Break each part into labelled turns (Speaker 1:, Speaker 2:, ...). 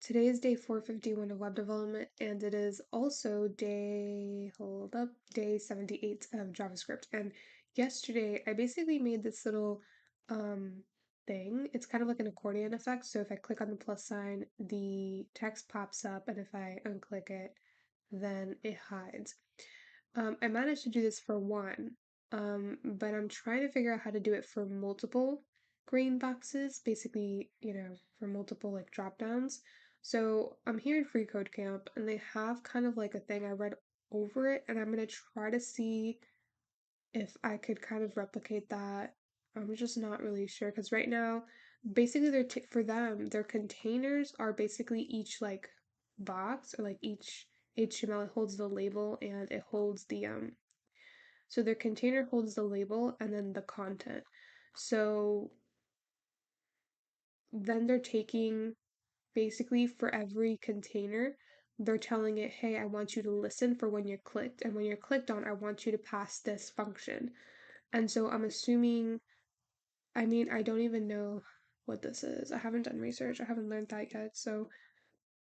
Speaker 1: Today is day 451 of web development, and it is also day 78 of JavaScript. And yesterday, I basically made this little um, thing. It's kind of like an accordion effect. So if I click on the plus sign, the text pops up, and if I unclick it, then it hides. I managed to do this for one, but I'm trying to figure out how to do it for multiple green boxes, basically, for multiple like drop downs. So I'm here in Free Code Camp, and they have kind of like a thing. I read over it, and I'm gonna try to see if I could kind of replicate that. I'm just not really sure because right now, basically, for them, their containers are basically each like box or like each HTML. It holds the label and it holds the. So their container holds the label and then the content. So then they're taking basically for every container, they're telling it, hey, I want you to listen for when you're clicked. And when you're clicked on, I want you to pass this function. And so I'm assuming, I mean, I don't even know what this is. I haven't done research. I haven't learned that yet. So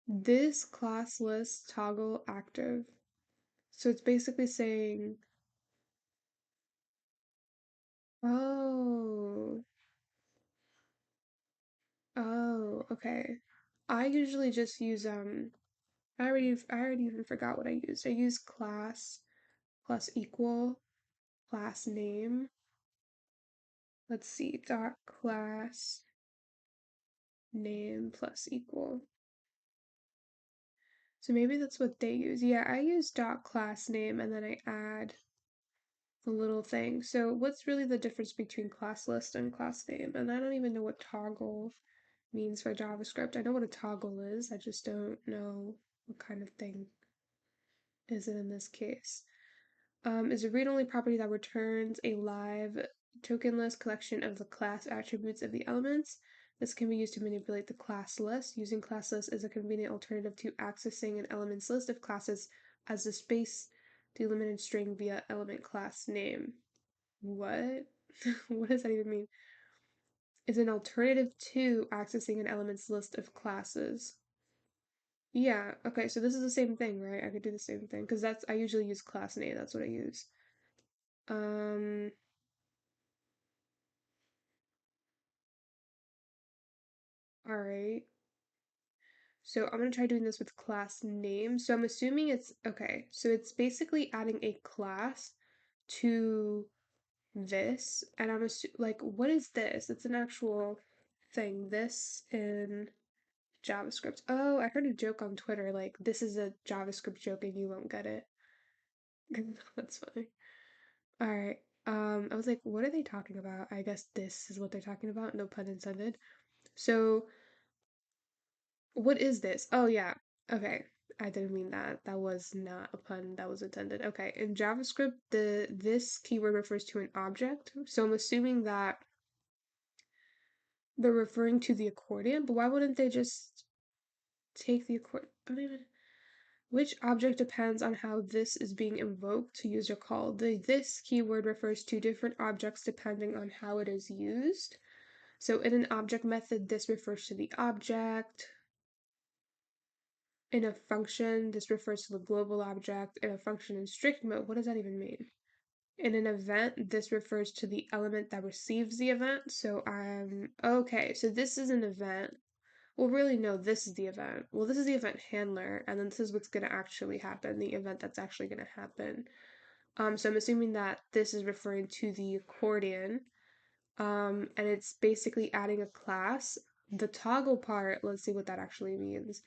Speaker 1: this class list toggle active. So it's basically saying, oh, okay. I usually just use I already even forgot what I used. I use class plus equal class name. Let's see, dot class name plus equal. So maybe that's what they use. Yeah, I use dot class name and then I add the little thing. So what's really the difference between class list and class name? And I don't even know what toggle means for JavaScript. I know what a toggle is. I just don't know what kind of thing is it in this case. Is a read-only property that returns a live tokenless collection of the class attributes of the elements. This can be used to manipulate the class list. Using class list is a convenient alternative to accessing an elements list of classes as a space delimited string via element class name. What? What does that even mean? Is an alternative to accessing an elements list of classes. Yeah, okay, so this is the same thing, right? I could do the same thing because I usually use class name, that's what I use. Um, all right. So I'm gonna try doing this with class name. So I'm assuming it's okay. So it's basically adding a class to this, and like, what is this? It's an actual thing. This in JavaScript. Oh, I heard a joke on Twitter, like this is a JavaScript joke and you won't get it. That's funny. All right. I was like, what are they talking about? I guess this is what they're talking about. No pun intended. So what is this? Oh, yeah. Okay. I didn't mean that. That was not a pun that was intended. Okay. In JavaScript, the this keyword refers to an object. So I'm assuming that they're referring to the accordion, but why wouldn't they just take the accordion? I don't even. Which object depends on how this is being invoked to user call. The this keyword refers to different objects depending on how it is used. So in an object method, this refers to the object. In a function, this refers to the global object. In a function in strict mode, what does that even mean? In an event, this refers to the element that receives the event. So I'm okay, so this is an event. Well, really, no, this is the event. Well, this is the event handler, and then this is what's going to actually happen, the event that's actually going to happen. So I'm assuming that this is referring to the accordion, and it's basically adding a class. The toggle part, let's see what that actually means.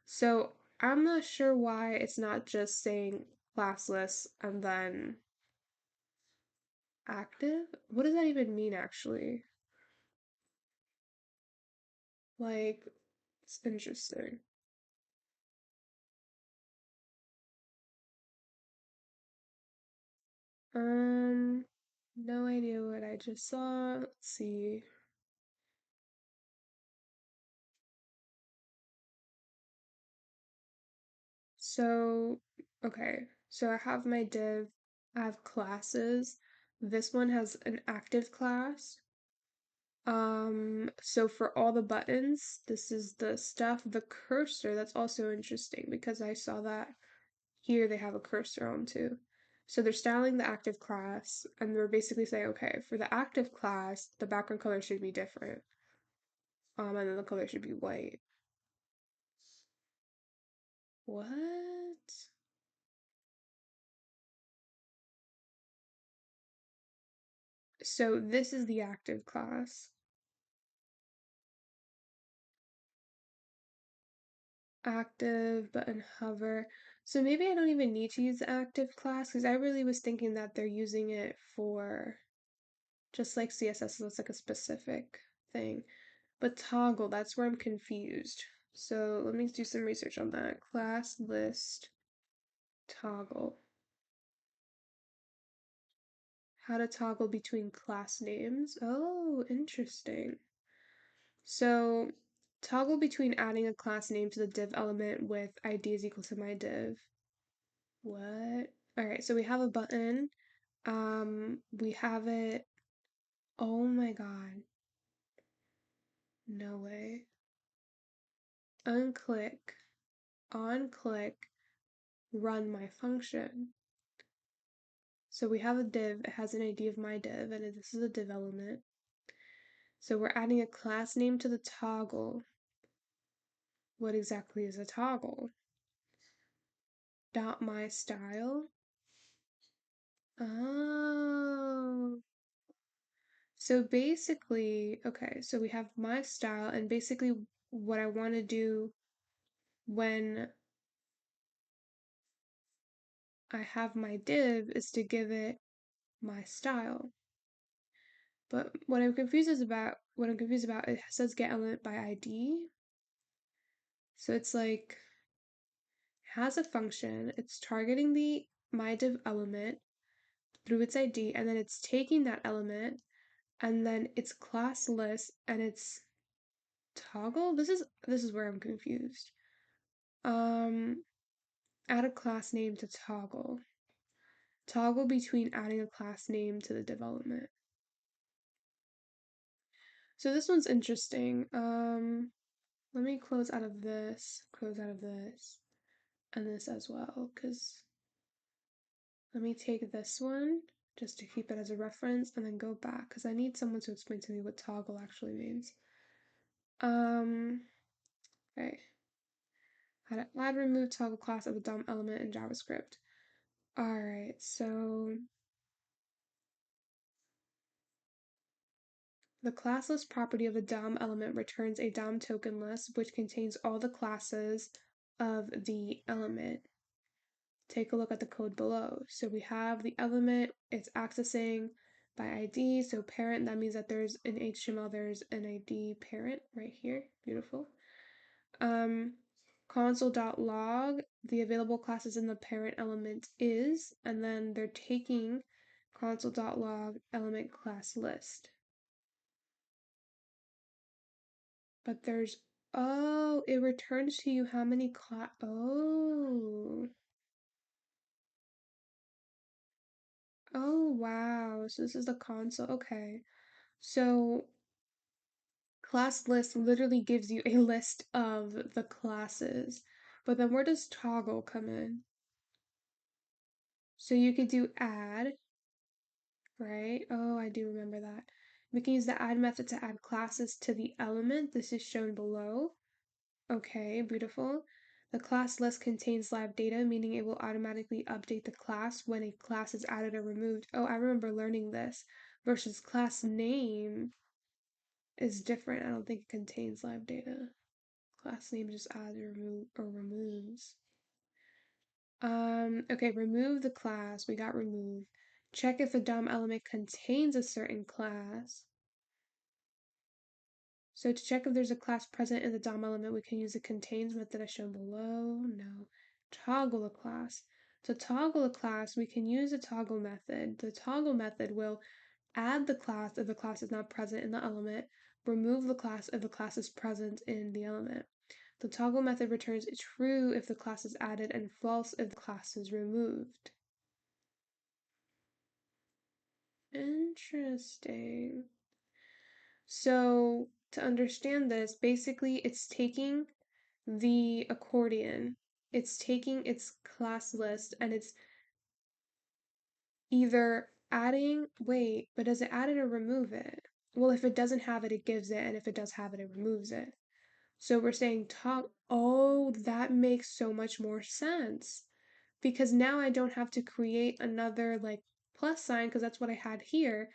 Speaker 1: So I'm not sure why it's not just saying classless and then active. What does that even mean actually? Like, it's interesting. Um, no idea what I just saw. Let's see. So, okay. So I have my div, I have classes. This one has an active class. So for all the buttons, this is the stuff. The cursor, that's also interesting because I saw that here they have a cursor on too. So they're styling the active class, and they're basically saying, okay, for the active class, the background color should be different. And then the color should be white. What? So this is the active class. Active button hover. So maybe I don't even need to use the active class because I really was thinking that they're using it for just like CSS, so it's like a specific thing. But toggle, that's where I'm confused. So let me do some research on that. Class list toggle. How to toggle between class names. Oh, interesting. So toggle between adding a class name to the div element with ID is equal to my div. What? All right, so we have a button. We have it. Oh my God. No way. Unclick, on click, run my function. So we have a div, it has an ID of my div, and this is a div element. So we're adding a class name to the toggle. What exactly is a toggle? Dot my style. Oh. So basically, okay, so we have my style, and basically what I want to do when I have my div is to give it my style. But what I'm confused about, it says get element by ID. So it's like has a function, it's targeting the my div element through its ID, and then it's taking that element, and then it's class list and it's toggle. This is where I'm confused. Um, add a class name to toggle. Toggle between adding a class name to the development. So this one's interesting. Let me close out of this, and this as well, because let me take this one just to keep it as a reference and then go back because I need someone to explain to me what toggle actually means. Okay. How to add, remove toggle class of a DOM element in JavaScript. Alright, so the classless property of a DOM element returns a DOM token list which contains all the classes of the element. Take a look at the code below. So we have the element, it's accessing by ID. So parent, that means that there's in HTML, there's an ID parent right here. Beautiful. Console.log, the available classes in the parent element is, and then they're taking console.log element class list. But there's, oh, it returns to you how many class, oh. Oh, wow. So this is the console. Okay. So class list literally gives you a list of the classes. But then where does toggle come in? So you could do add, right? Oh, I do remember that. We can use the add method to add classes to the element. This is shown below. Okay, beautiful. The class list contains live data, meaning it will automatically update the class when a class is added or removed. Oh, I remember learning this. Versus class name is different. I don't think it contains live data. Class name just adds or removes. Okay, remove the class. We got remove. Check if the DOM element contains a certain class. So to check if there's a class present in the DOM element, we can use the contains method as shown below. No. Toggle a class. To toggle a class, we can use a toggle method. The toggle method will add the class if the class is not present in the element, remove the class if the class is present in the element. The toggle method returns true if the class is added and false if the class is removed. Interesting. So to understand this, basically it's taking the accordion, it's taking its class list and it's either adding, wait, but does it add it or remove it? Well, if it doesn't have it, it gives it, and if it does have it, it removes it. So we're saying top, oh, that makes so much more sense. Because now I don't have to create another like plus sign because that's what I had here.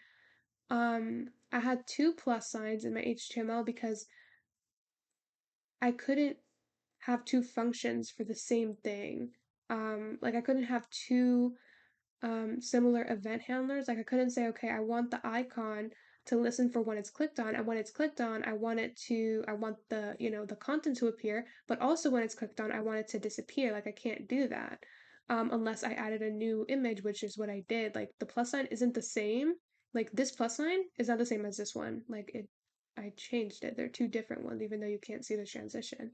Speaker 1: I had two plus signs in my HTML because I couldn't have two functions for the same thing. Like I couldn't have two similar event handlers. Like I couldn't say, okay, I want the icon to listen for when it's clicked on, and when it's clicked on, I want the, the content to appear, but also when it's clicked on, I want it to disappear. Like I can't do that unless I added a new image, which is what I did. Like the plus sign isn't the same. Like this plus sign is not the same as this one. I changed it. They're two different ones, even though you can't see the transition.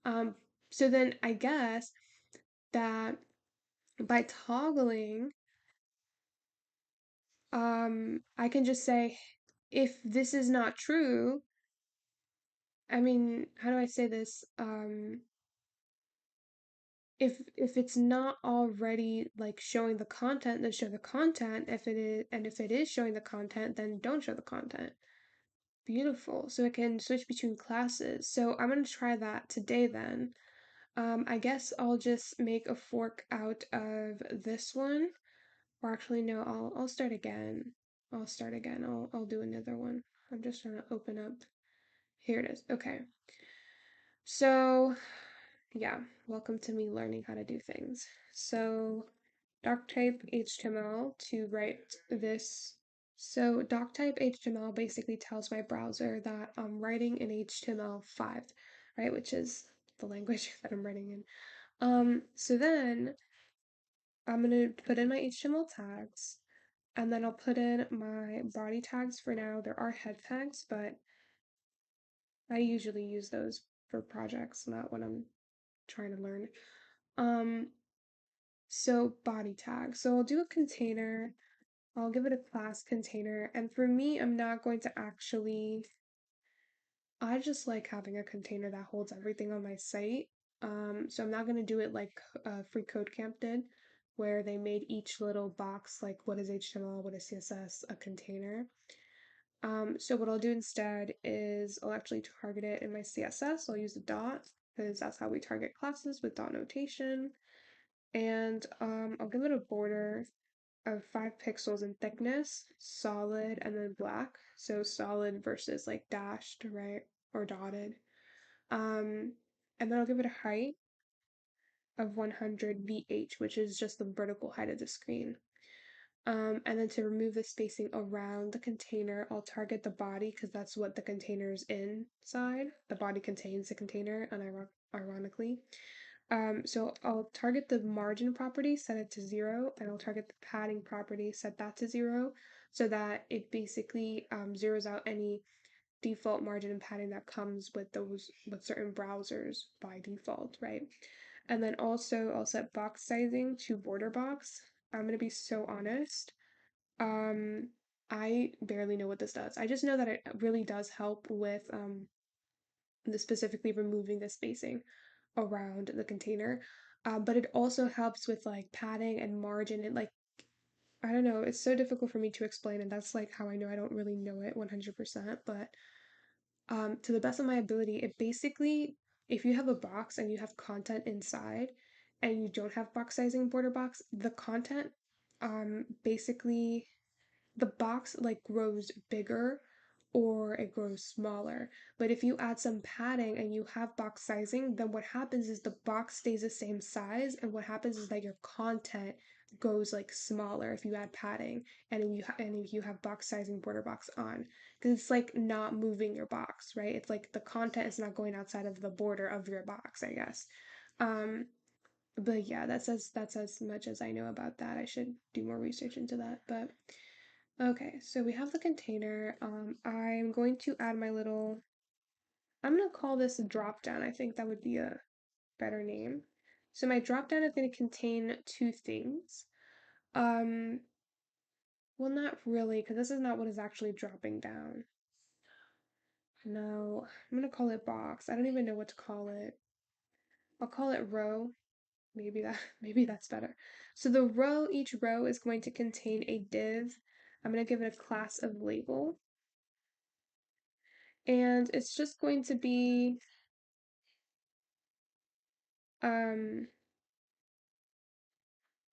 Speaker 1: Um, so then I guess that by toggling I can just say if this is not true, I mean, how do I say this? If it's not already like showing the content, then show the content. If it is, and if it is showing the content, then don't show the content. Beautiful. So it can switch between classes. So I'm gonna try that today then. I guess I'll just make a fork out of this one. Or actually, no, I'll start again. I'll start again. I'll do another one. I'm just trying to open up. Here it is. Okay. So, yeah, welcome to me learning how to do things. So, doctype HTML to write this. So, doctype HTML basically tells my browser that I'm writing in HTML5, right, which is the language that I'm writing in. So then I'm gonna put in my HTML tags. And then I'll put in my body tags for now. There are head tags, but I usually use those for projects, not when I'm trying to learn. Um, so body tag. So I'll do a container. I'll give it a class container. And for me, I'm not going to actually, I just like having a container that holds everything on my site. So I'm not going to do it like Free Code Camp did, where they made each little box, like what is HTML, what is CSS, a container. So what I'll do instead is I'll actually target it in my CSS. I'll use a dot because that's how we target classes with dot notation. And I'll give it a border of 5 pixels in thickness, solid, and then black. So solid versus like dashed, right? Or dotted. Um, and then I'll give it a height of 100 VH, which is just the vertical height of the screen. And then to remove the spacing around the container, I'll target the body because that's what the container is inside. The body contains the container, ironically. So I'll target the margin property, set it to 0, and I'll target the padding property, set that to 0, so that it basically zeroes out any default margin and padding that comes with certain browsers by default, right? And then also I'll set box sizing to border box. I'm gonna be so honest. Um, I barely know what this does. I just know that it really does help with the specifically removing the spacing around the container. But it also helps with like padding and margin and like I don't know, it's so difficult for me to explain and that's like how I know I don't really know it 100%, but to the best of my ability, it basically if you have a box and you have content inside and you don't have box sizing border box, the content basically the box like grows bigger or it grows smaller. But if you add some padding and you have box sizing, then what happens is the box stays the same size, and what happens is that your content goes like smaller if you add padding and if you have box sizing border box on because it's like not moving your box, right? It's like the content is not going outside of the border of your box, I guess. Um, but yeah, that's as much as I know about that. I should do more research into that, but okay, so we have the container. I'm going to add my little, I'm going to call this a drop down. I think that would be a better name. So my drop down is going to contain two things. Um, well, not really, because this is not what is actually dropping down. No, I'm gonna call it box. I don't even know what to call it. I'll call it row. Maybe that's better. So the row, each row is going to contain a div. I'm gonna give it a class of label. And it's just going to be I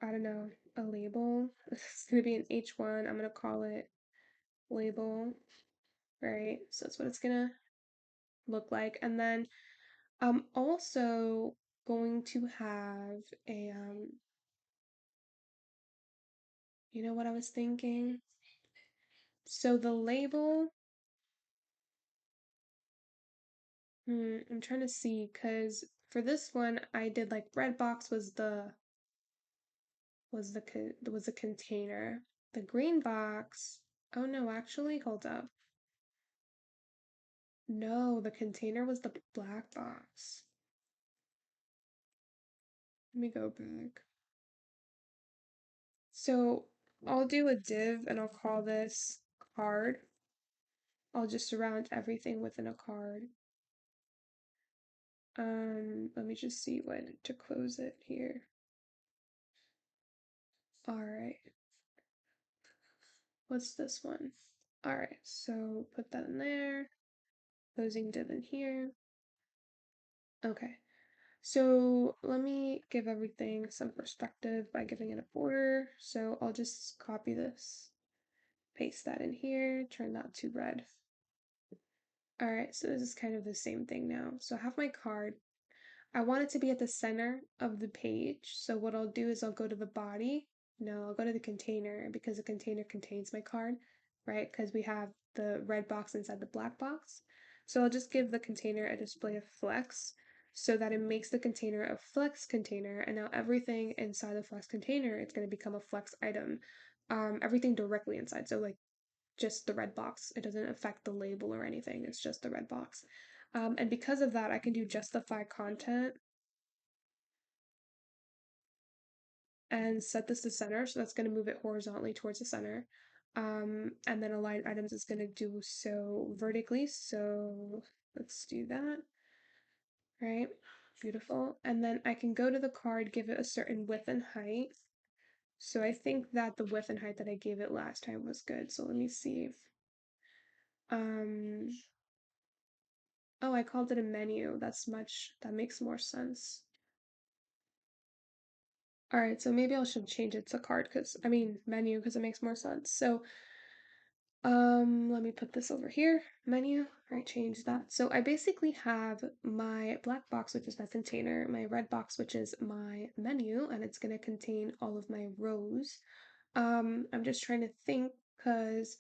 Speaker 1: don't know, a label. It's gonna be an H1. I'm gonna call it label, right? So that's what it's gonna look like. And then I'm also going to have a you know what I was thinking? So the label, I'm trying to see because for this one I did like red box was the container. The green box, oh no, actually, hold up. No, the container was the black box. Let me go back. So I'll do a div and I'll call this card. I'll just surround everything within a card. Let me just see when to close it here. All right. What's this one? All right, so put that in there. Closing div in here. Okay. So let me give everything some perspective by giving it a border. So I'll just copy this, paste that in here, turn that to red. All right, so this is kind of the same thing now. So I have my card. I want it to be at the center of the page. So what I'll do is I'll go to the body. No, I'll go to the container because the container contains my card, right? Because we have the red box inside the black box. So I'll just give the container a display of flex so that it makes the container a flex container. And now everything inside the flex container, it's going to become a flex item. Everything directly inside. So like just the red box. It doesn't affect the label or anything. It's just the red box. And because of that, I can do justify content and set this to center. So that's going to move it horizontally towards the center. And then align items is going to do so vertically. So let's do that. Right. Beautiful. And then I can go to the card, give it a certain width and height. So I think that the width and height that I gave it last time was good. So let me see if um oh, I called it a menu. That makes more sense. All right, so maybe I should change it to card menu because it makes more sense. So, let me put this over here, menu, all right, change that. So I basically have my black box, which is my container, my red box, which is my menu, and it's gonna contain all of my rows. I'm just trying to think because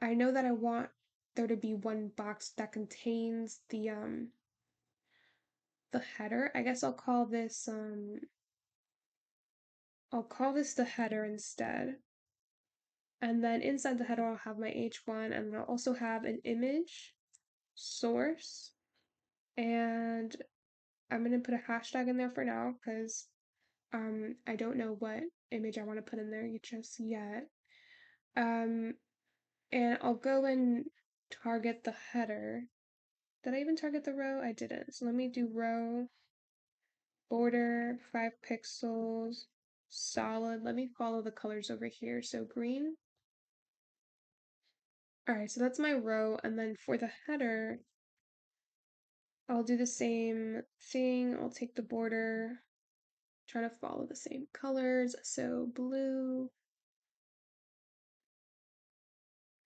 Speaker 1: I know that I want there to be one box that contains the header. I guess I'll call this the header instead. And then inside the header I'll have my H1 and then I'll also have an image source. And I'm gonna put a hashtag in there for now because I don't know what image I want to put in there just yet. Um and I'll go and target the header. Did I even target the row? I didn't. So let me do row border 5 pixels solid. Let me follow the colors over here. So green. All right, so that's my row. And then for the header, I'll do the same thing. I'll take the border, try to follow the same colors. So blue,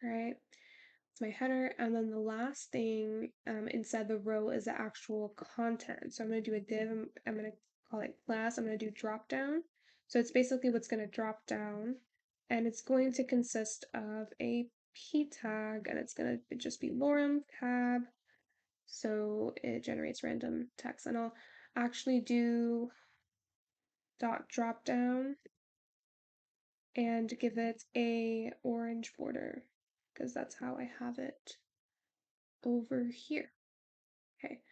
Speaker 1: right? It's my header. And then the last thing inside the row is the actual content. So I'm going to do a div. I'm going to call it class. I'm going to do drop down. So it's basically what's going to drop down. And it's going to consist of a p tag, and it's going to just be lorem cab. So it generates random text, and I'll actually do dot drop down and give it a orange border because that's how I have it over here. Okay,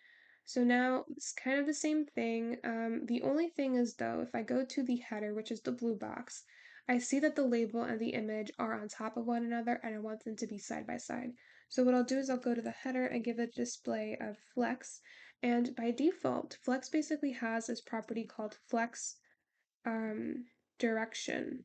Speaker 1: so now it's kind of the same thing. The only thing is though, if I go to the header, which is the blue box, I see that the label and the image are on top of one another and I want them to be side by side. So what I'll do is I'll go to the header and give it a display of flex. And by default, flex basically has this property called flex direction,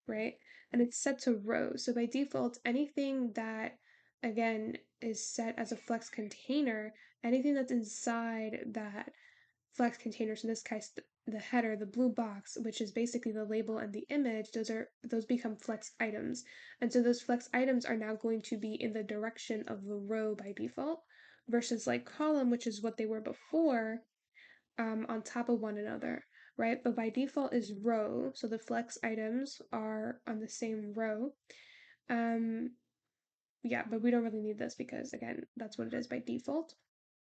Speaker 1: right? And it's set to row. So by default, anything that, again, is set as a flex container, anything that's inside that flex container, so in this case, the header, the blue box, which is basically the label and the image, those become flex items. And so those flex items are now going to be in the direction of the row by default, versus like column, which is what they were before, on top of one another, right? But by default is row, so the flex items are on the same row. Yeah, but we don't really need this because again, that's what it is by default.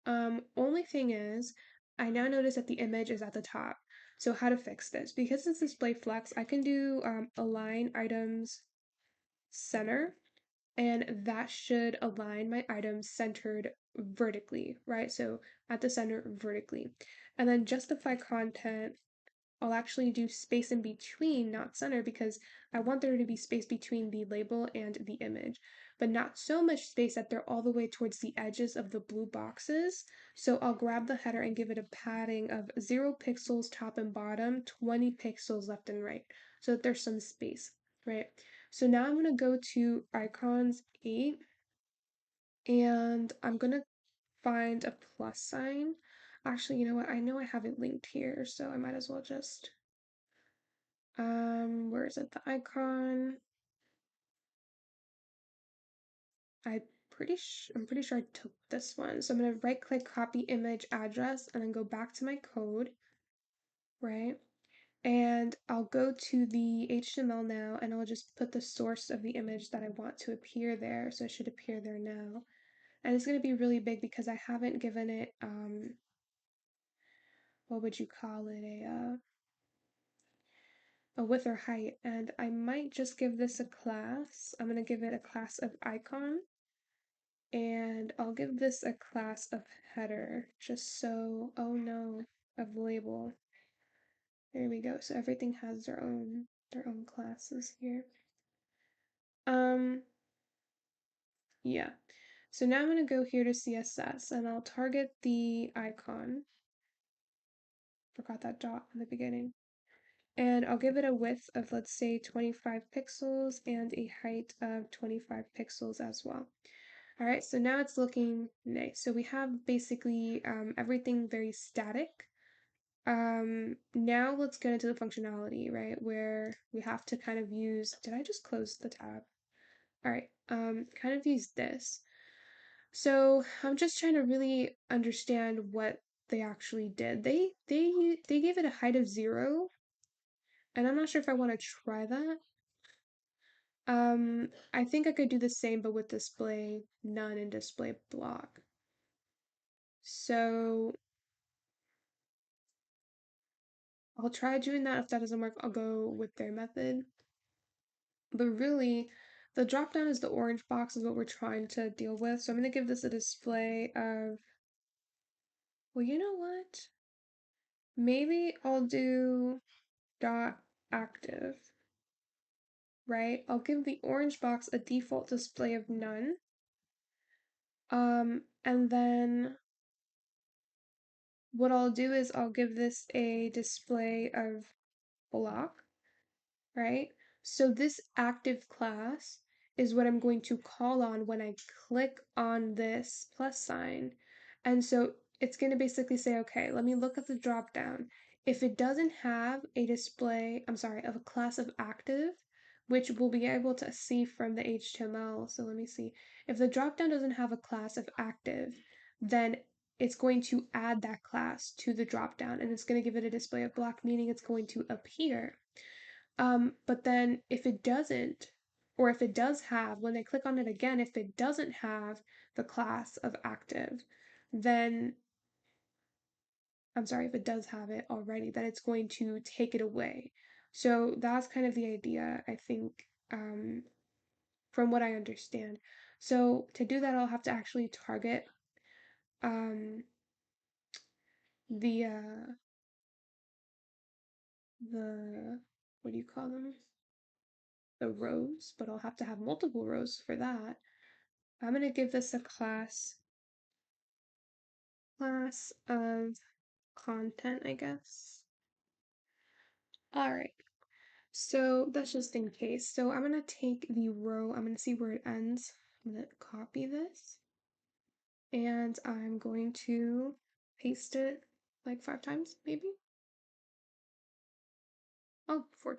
Speaker 1: Only thing is, I now notice that the image is at the top. So how to fix this? Because it's display flex, I can do align items center, and that should align my items centered vertically, right? So at the center vertically. And then justify content, I'll actually do space in between, not center, because I want there to be space between the label and the image, but not so much space that they're all the way towards the edges of the blue boxes. So I'll grab the header and give it a padding of 0 pixels top and bottom, 20 pixels left and right, so that there's some space, right? So now I'm going to go to icons 8, and I'm going to find a plus sign. Actually, you know what? I know I have it linked here, so I might as well just where is it? The icon. I'm pretty sure I took this one. So I'm gonna right click, copy image address, and then go back to my code, right? And I'll go to the HTML now, and I'll just put the source of the image that I want to appear there. So it should appear there now. And it's gonna be really big because I haven't given it what would you call it? A width or height. And I might just give this a class. I'm gonna give it a class of icon. And I'll give this a class of header, just so, oh no, of label. There we go. So everything has their own classes here. Yeah. So now I'm gonna go here to CSS and I'll target the icon. Forgot that dot in the beginning. And I'll give it a width of, let's say, 25 pixels and a height of 25 pixels as well. All right, so now it's looking nice. So we have basically everything very static. Now let's get into the functionality, right? Where we have to kind of use, did I just close the tab? All right, kind of use this. So I'm just trying to really understand what they actually did. They gave it a height of 0, and I'm not sure if I want to try that. I think I could do the same, but with display none and display block. So I'll try doing that. If that doesn't work, I'll go with their method. But really, the drop down is the orange box is what we're trying to deal with. So I'm going to give this a display of, well, you know what? Maybe I'll do dot active, right? I'll give the orange box a default display of none. And then what I'll do is I'll give this a display of block, right? So this active class is what I'm going to call on when I click on this plus sign. And so it's going to basically say, okay, let me look at the drop down. If it doesn't have a display, I'm sorry, of a class of active, which we'll be able to see from the HTML. So let me see. If the drop down doesn't have a class of active, then it's going to add that class to the drop down and it's going to give it a display of block, meaning it's going to appear. But then if it doesn't, or if it does have, when I click on it again, if it doesn't have the class of active, then, I'm sorry, if it does have it already, then it's going to take it away. So that's kind of the idea, I think, from what I understand. So to do that, I'll have to actually target um, the, what do you call them? The rows, but I'll have to have multiple rows for that. I'm gonna give this a class of content, I guess. All right. So that's just in case. So I'm gonna take the row, I'm gonna see where it ends. I'm gonna copy this and I'm going to paste it like 5 times, maybe. Oh, 4